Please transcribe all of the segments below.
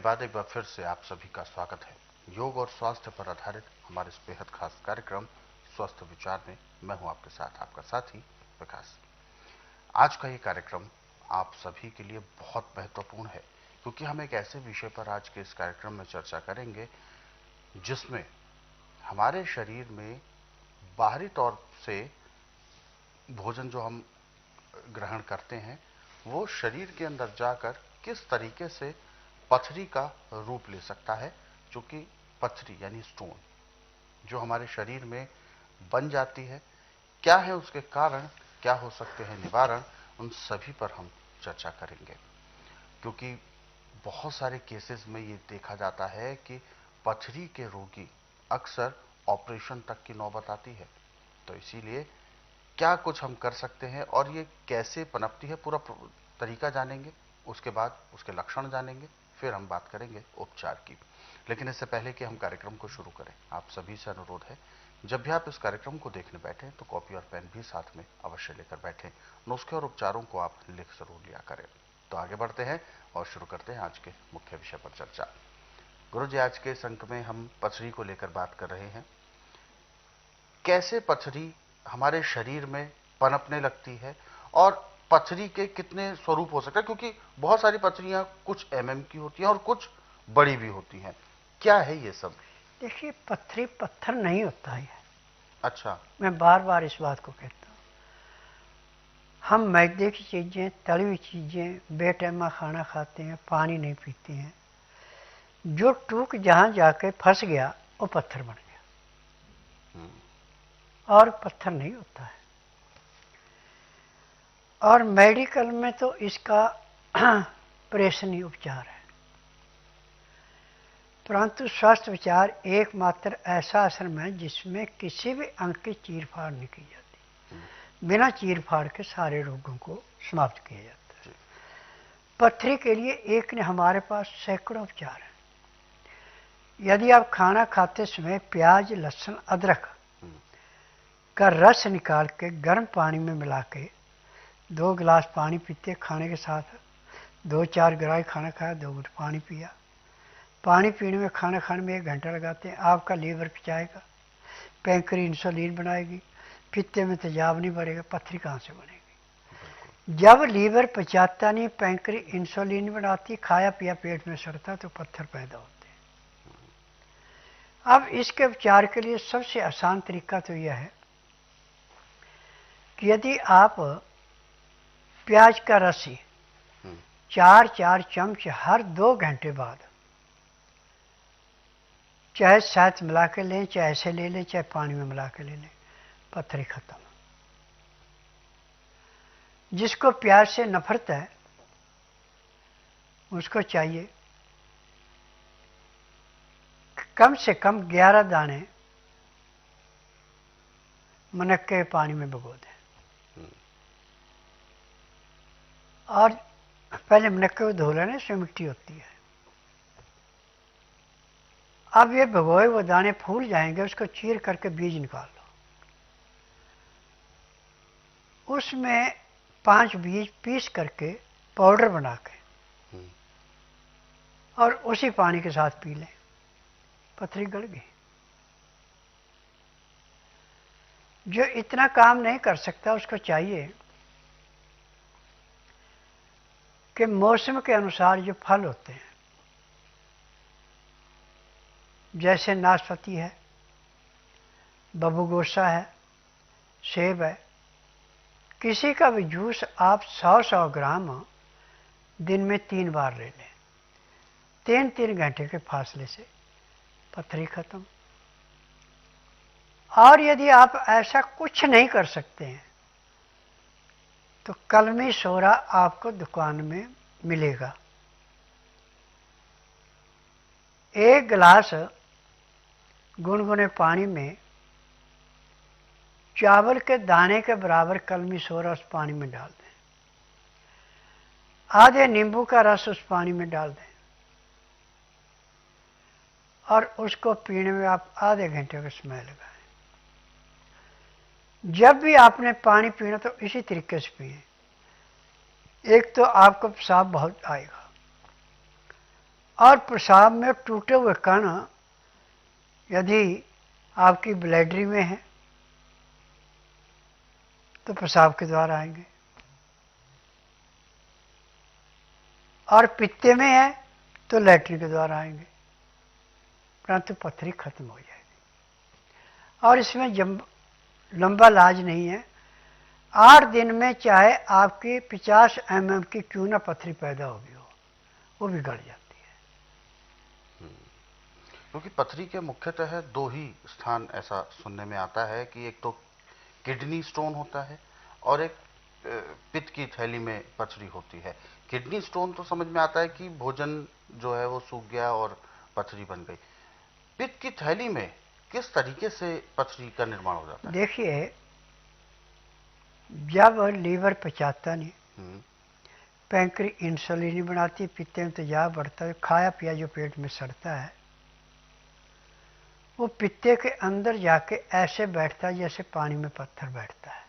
बाद एक बार फिर से आप सभी का स्वागत है योग और स्वास्थ्य पर आधारित हमारे इस बेहद खास कार्यक्रम स्वस्थ विचार में। मैं हूं आपके साथ आपका साथी विकास। आज का ये कार्यक्रम आप सभी के लिए बहुत महत्वपूर्ण है क्योंकि हम एक ऐसे विषय पर आज के इस कार्यक्रम में चर्चा करेंगे जिसमें हमारे शरीर में बाहरी तौर से भोजन जो हम ग्रहण करते हैं वो शरीर के अंदर जाकर किस तरीके से पथरी का रूप ले सकता है, जो कि पथरी यानी स्टोन जो हमारे शरीर में बन जाती है, क्या है उसके कारण, क्या हो सकते हैं निवारण, उन सभी पर हम चर्चा करेंगे। क्योंकि बहुत सारे केसेस में ये देखा जाता है कि पथरी के रोगी अक्सर ऑपरेशन तक की नौबत आती है। तो इसीलिए क्या कुछ हम कर सकते हैं और ये कैसे पनपती है, पूरा तरीका जानेंगे। उसके बाद उसके लक्षण जानेंगे, फिर हम बात करेंगे उपचार की। लेकिन इससे पहले कि हम कार्यक्रम को शुरू करें, आप सभी से अनुरोध है, जब भी आप इस कार्यक्रम को देखने बैठे तो कॉपी और पेन भी साथ में अवश्य लेकर बैठें। नुस्खे और उपचारों को आप लिख जरूर लिया करें। तो आगे बढ़ते हैं और शुरू करते हैं आज के मुख्य विषय पर चर्चा। गुरु जी, आज के इस अंक में हम पथरी को लेकर बात कर रहे हैं। कैसे पथरी हमारे शरीर में पनपने लगती है और पथरी के कितने स्वरूप हो सकते हैं, क्योंकि बहुत सारी पथरियां कुछ एमएम की होती हैं और कुछ बड़ी भी होती हैं। क्या है ये सब? देखिए, पत्थर पत्थर नहीं होता है। अच्छा। मैं बार बार इस बात को कहता हूँ। हम मैदे की चीज़ें, तली हुई चीज़ें, बेटैमा खाना खाते हैं, पानी नहीं पीते हैं, जो टूक जहाँ जाके फंस गया वो पत्थर बन गया और पत्थर नहीं होता है। और मेडिकल में तो इसका ऑपरेशनी उपचार है, परंतु स्वास्थ्य विचार एकमात्र ऐसा आश्रम है जिसमें किसी भी अंग की चीर फाड़ नहीं की जाती। बिना चीर फाड़ के सारे रोगों को समाप्त किया जाता है। पथरी के लिए एक ने हमारे पास सैकड़ों उपचार हैं। यदि आप खाना खाते समय प्याज, लहसुन, अदरक का रस निकाल के गर्म पानी में मिला के 2 गिलास पानी पीते, खाने के साथ 2-4 ग्राही खाना खाया, 2 घूंट पानी पिया। पानी पीने में, खाना खाने में 1 घंटा लगाते हैं। आपका लीवर खिंचाएगा, पैंक्री इंसुलिन बनाएगी, पित्ते में तेजाब नहीं बढ़ेगा, पथरी कहाँ से बनेगी? जब लीवर पचाता नहीं, पैंक्री इंसुलिन बनाती, खाया पिया पेट में सड़ता, तो पत्थर पैदा होते हैं। अब इसके उपचार के लिए सबसे आसान तरीका तो यह है कि यदि आप प्याज का रस ही 4-4 चम्मच हर 2 घंटे बाद, चाहे शहद मिला के लें, चाहे ऐसे ले लें, चाहे पानी में मिला के ले लें, पथरी खत्म। जिसको प्याज से नफरत है उसको चाहिए कम से कम 11 दाने मुनक्के पानी में भिगो दें और पहले मुनक्के को धो लेने, इसमें मिट्टी होती है। अब ये भिगोए वो दाने फूल जाएंगे, उसको चीर करके बीज निकाल लो। उसमें 5 बीज पीस करके पाउडर बना के और उसी पानी के साथ पी लें, पथरी गल गई। जो इतना काम नहीं कर सकता उसको चाहिए कि मौसम के अनुसार जो फल होते हैं, जैसे नाशपाती है, बबूगोसा है, सेब है, किसी का भी जूस आप 100-100 ग्राम दिन में 3 बार ले लें, 3-3 घंटे के फासले से, पथरी खत्म। और यदि आप ऐसा कुछ नहीं कर सकते हैं तो कलमी सोरा आपको दुकान में मिलेगा। 1 गिलास गुनगुने पानी में चावल के दाने के बराबर कलमी सोरा उस पानी में डाल दें, आधे नींबू का रस उस पानी में डाल दें और उसको पीने में आप आधे घंटे का समय लगाएं। जब भी आपने पानी पीना तो इसी तरीके से पिए। एक तो आपको पेशाब बहुत आएगा, और पेशाब में टूटे हुए कण यदि आपकी ब्लैडरी में है तो पेशाब के द्वारा आएंगे, और पित्ते में है तो लैट्रिन के द्वारा आएंगे, परंतु पथरी खत्म हो जाएगी। और इसमें लंबा इलाज नहीं है। 8 दिन में चाहे आपकी 50 mm की क्यों ना पथरी पैदा होगी हो, वो भी गड़ जाती है। क्योंकि पथरी के मुख्यतः 2 ही स्थान ऐसा सुनने में आता है कि एक तो किडनी स्टोन होता है और एक पित्त की थैली में पथरी होती है। किडनी स्टोन तो समझ में आता है कि भोजन जो है वो सूख गया और पथरी बन गई। पित्त की थैली में किस तरीके से पथरी का निर्माण हो जाता है? देखिए, जब लीवर पचाता नहीं, पैंक्री इंसुलिन नहीं बनाती, पित्ते में तेजाब बढ़ता है, खाया पिया जो पेट में सड़ता है वो पित्ते के अंदर जाके ऐसे बैठता है जैसे पानी में पत्थर बैठता है,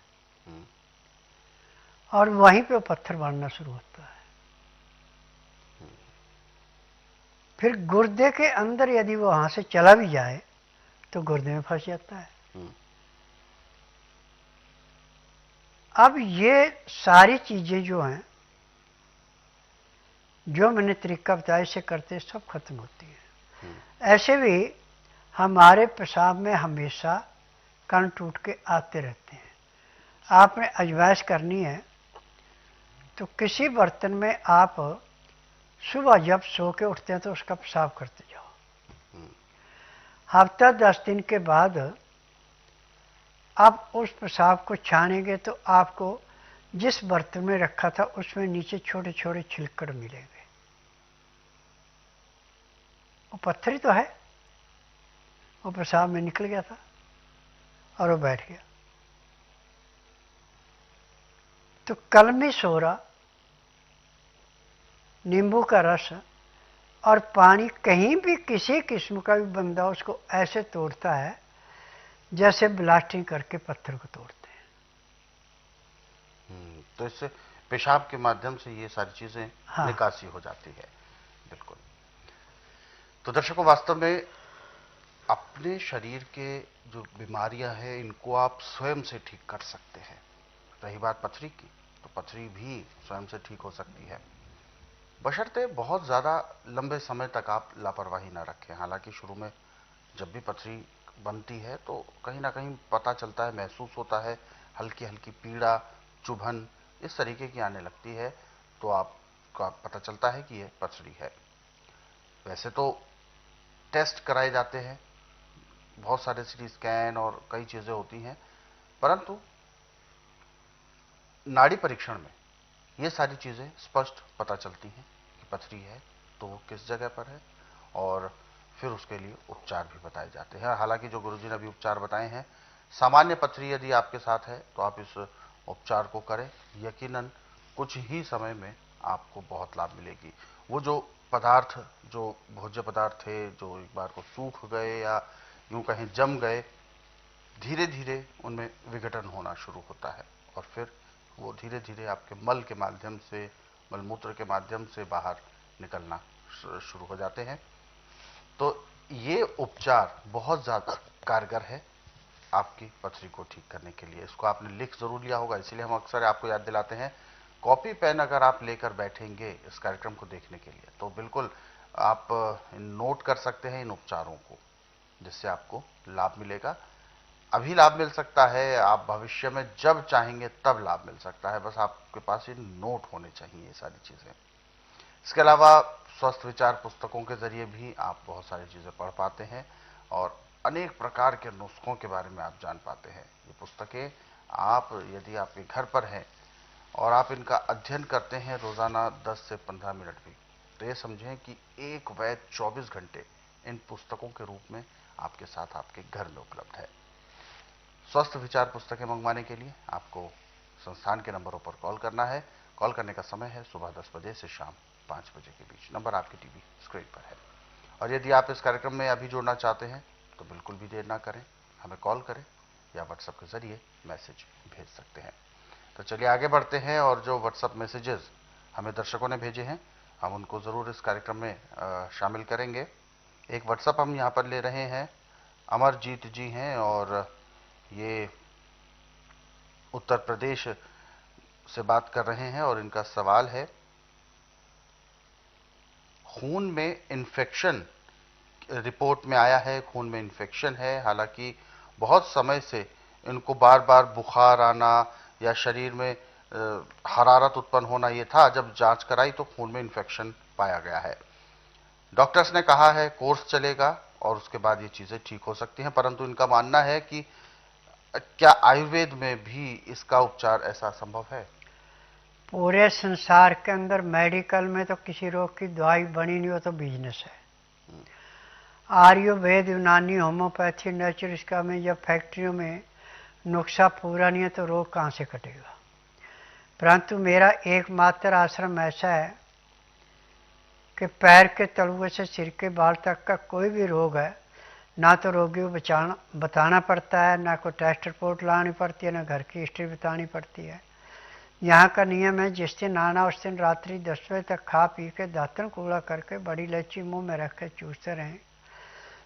और वहीं पे वो पत्थर बनना शुरू होता है। फिर गुर्दे के अंदर यदि वो वहां से चला भी जाए तो गुर्दे में फंस जाता है। अब ये सारी चीजें जो हैं, जो मैंने तरीका बताया इसे करते सब खत्म होती है। ऐसे भी हमारे पेशाब में हमेशा कण टूट के आते रहते हैं। आपने अजमाइश करनी है तो किसी बर्तन में आप सुबह जब सो के उठते हैं तो उसका पेशाब करते जाओ। हफ्ता 10 दिन के बाद आप उस पेशाब को छानेंगे तो आपको जिस बर्तन में रखा था उसमें नीचे छोटे छोटे छिलकड़ मिलेंगे। वो पत्थर ही तो है, वो पेशाब में निकल गया था और वो बैठ गया। तो कलमी सोरा, नींबू का रस और पानी, कहीं भी किसी किस्म का भी बंदा उसको ऐसे तोड़ता है जैसे ब्लास्टिंग करके पत्थर को तोड़ते हैं। तो इससे पेशाब के माध्यम से ये सारी चीजें निकासी हो जाती है। बिल्कुल। तो दर्शकों, वास्तव में अपने शरीर के जो बीमारियां हैं इनको आप स्वयं से ठीक कर सकते हैं। रही बात पथरी की, तो पथरी भी स्वयं से ठीक हो सकती है, बशर्ते बहुत ज्यादा लंबे समय तक आप लापरवाही ना रखें। हालांकि शुरू में जब भी पथरी बनती है तो कहीं ना कहीं पता चलता है, महसूस होता है, हल्की हल्की पीड़ा, चुभन इस तरीके की आने लगती है, तो आपका पता चलता है कि यह पथरी है। वैसे तो टेस्ट कराए जाते हैं, बहुत सारे सीटी स्कैन और कई चीजें होती हैं, परंतु नाड़ी परीक्षण में ये सारी चीजें स्पष्ट पता चलती हैं कि पथरी है तो वो किस जगह पर है, और फिर उसके लिए उपचार भी बताए जाते हैं। हालांकि जो गुरुजी ने अभी उपचार बताए हैं, सामान्य पथरी यदि आपके साथ है तो आप इस उपचार को करें, यकीनन कुछ ही समय में आपको बहुत लाभ मिलेगी। वो जो पदार्थ, जो भोज्य पदार्थ थे, जो एक बार को सूख गए या यूं कहें जम गए, धीरे धीरे उनमें विघटन होना शुरू होता है, और फिर वो धीरे धीरे आपके मल के माध्यम से, मलमूत्र के माध्यम से बाहर निकलना शुरू हो जाते हैं। तो ये उपचार बहुत ज्यादा कारगर है आपकी पथरी को ठीक करने के लिए। इसको आपने लिख जरूर लिया होगा, इसीलिए हम अक्सर आपको याद दिलाते हैं। कॉपी पेन अगर आप लेकर बैठेंगे इस कार्यक्रम को देखने के लिए तो बिल्कुल आप नोट कर सकते हैं इन उपचारों को, जिससे आपको लाभ मिलेगा। अभी लाभ मिल सकता है, आप भविष्य में जब चाहेंगे तब लाभ मिल सकता है, बस आपके पास ये नोट होने चाहिए ये सारी चीजें। इसके अलावा स्वस्थ विचार पुस्तकों के जरिए भी आप बहुत सारी चीजें पढ़ पाते हैं और अनेक प्रकार के नुस्खों के बारे में आप जान पाते हैं। ये पुस्तकें आप यदि आपके घर पर हैं और आप इनका अध्ययन करते हैं रोजाना 10 से 15 मिनट भी, तो ये समझें कि एक वैद्य 24 घंटे इन पुस्तकों के रूप में आपके साथ आपके घर में उपलब्ध है। स्वस्थ विचार पुस्तकें मंगवाने के लिए आपको संस्थान के नंबरों पर कॉल करना है। कॉल करने का समय है सुबह 10 बजे से शाम 5 बजे के बीच। नंबर आपकी टीवी स्क्रीन पर है। और यदि आप इस कार्यक्रम में अभी जुड़ना चाहते हैं तो बिल्कुल भी देर ना करें, हमें कॉल करें या व्हाट्सएप के जरिए मैसेज भेज सकते हैं। तो चलिए आगे बढ़ते हैं, और जो व्हाट्सएप मैसेजेस हमें दर्शकों ने भेजे हैं हम उनको ज़रूर इस कार्यक्रम में शामिल करेंगे। एक व्हाट्सएप हम यहाँ पर ले रहे हैं। अमरजीत जी हैं और ये उत्तर प्रदेश से बात कर रहे हैं और इनका सवाल है, खून में इन्फेक्शन रिपोर्ट में आया है, खून में इन्फेक्शन है। हालांकि बहुत समय से इनको बार बार बुखार आना या शरीर में हरारत उत्पन्न होना ये था। जब जांच कराई तो खून में इन्फेक्शन पाया गया है। डॉक्टर्स ने कहा है कोर्स चलेगा और उसके बाद ये चीज़ें ठीक हो सकती हैं, परंतु इनका मानना है कि क्या आयुर्वेद में भी इसका उपचार ऐसा संभव है? पूरे संसार के अंदर मेडिकल में तो किसी रोग की दवाई बनी नहीं हो तो बिजनेस है। आयुर्वेद, यूनानी, होम्योपैथी, नेचुरिस्टिका में जब फैक्ट्रियों में नुस्खा पूरा नहीं है तो रोग कहाँ से कटेगा। परंतु मेरा एकमात्र आश्रम ऐसा है कि पैर के तलुए से सिर के बाल तक का कोई भी रोग है, ना तो रोगी को बताना पड़ता है, ना कोई टेस्ट रिपोर्ट लानी पड़ती है, ना घर की हिस्ट्री बतानी पड़ती है। यहाँ का नियम है, जिस दिन आना उस दिन रात्रि 10 बजे तक खा पी के दातन कूड़ा करके बड़ी इलायची मुंह में रख के चूसते रहें।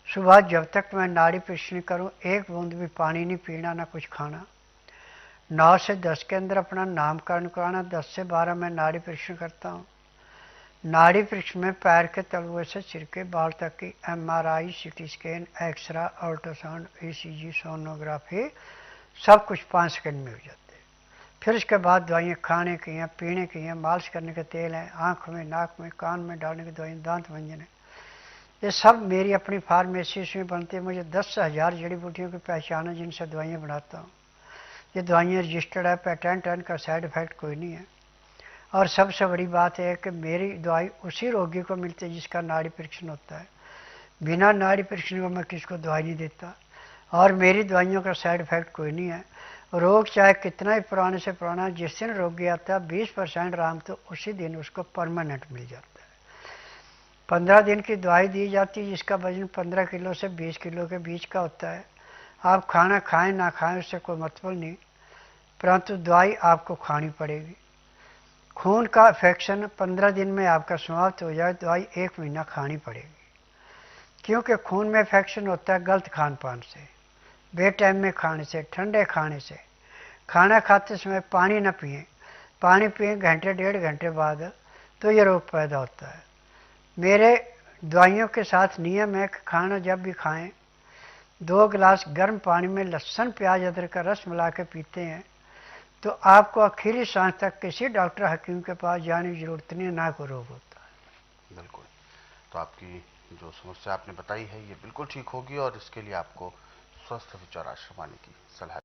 सुबह जब तक मैं नाड़ी परीक्षण करूँ एक बूंद भी पानी नहीं पीना, ना कुछ खाना। 9 से 10 के अंदर अपना नामकरण कराना, 10 से 12 मैं नाड़ी परीक्षण करता हूँ। नाड़ी परीक्षण में पैर के तलुए से सिर के बाल तक की MRI, CT scan, X ray, ultrasound, ECG, sonography सब कुछ 5 सेकंड में हो जाते हैं। फिर उसके बाद दवाइयाँ खाने की हैं, पीने की हैं, मालिश करने के तेल हैं, आँख में, नाक में, कान में डालने की दवाइयाँ, दांत मंजन है। ये सब मेरी अपनी फार्मेसी में बनती है। मुझे 10,000 जड़ी बूटियों की पहचान है जिनसे दवाइयाँ बनाता हूँ। ये दवाइयाँ रजिस्टर्ड है, पेटेंट है, इनका साइड इफेक्ट कोई नहीं है। और सबसे बड़ी बात है कि मेरी दवाई उसी रोगी को मिलती है जिसका नाड़ी परीक्षण होता है। बिना नाड़ी परीक्षण को मैं किसको दवाई नहीं देता और मेरी दवाइयों का साइड इफेक्ट कोई नहीं है। रोग चाहे कितना ही पुराने से पुराना, जिस दिन रोगी आता है 20% आराम तो उसी दिन उसको परमानेंट मिल जाता है। 15 दिन की दवाई दी जाती है जिसका वजन 15 किलो से 20 किलो के बीच का होता है। आप खाना खाएं ना खाएं उससे कोई मतलब नहीं, परंतु दवाई आपको खानी पड़ेगी। खून का इन्फेक्शन 15 दिन में आपका समाप्त हो जाए, दवाई 1 महीना खानी पड़ेगी। क्योंकि खून में इन्फेक्शन होता है गलत खान पान से, बेटाइम में खाने से, ठंडे खाने से। खाना खाते समय पानी न पिएं, पानी पिएं घंटे 1.5 घंटे बाद तो ये रोग पैदा होता है। मेरे दवाइयों के साथ नियम है कि खाना जब भी खाएं 2 गिलास गर्म पानी में लहसुन, प्याज, अदरक का रस मिला के पीते हैं तो आपको आखिरी सांस तक किसी डॉक्टर हकीम के पास जाने की जरूरत नहीं, ना कोई रोग होता है। बिल्कुल। तो आपकी जो समस्या आपने बताई है ये बिल्कुल ठीक होगी और इसके लिए आपको स्वस्थ विचार आश्रम आने की सलाह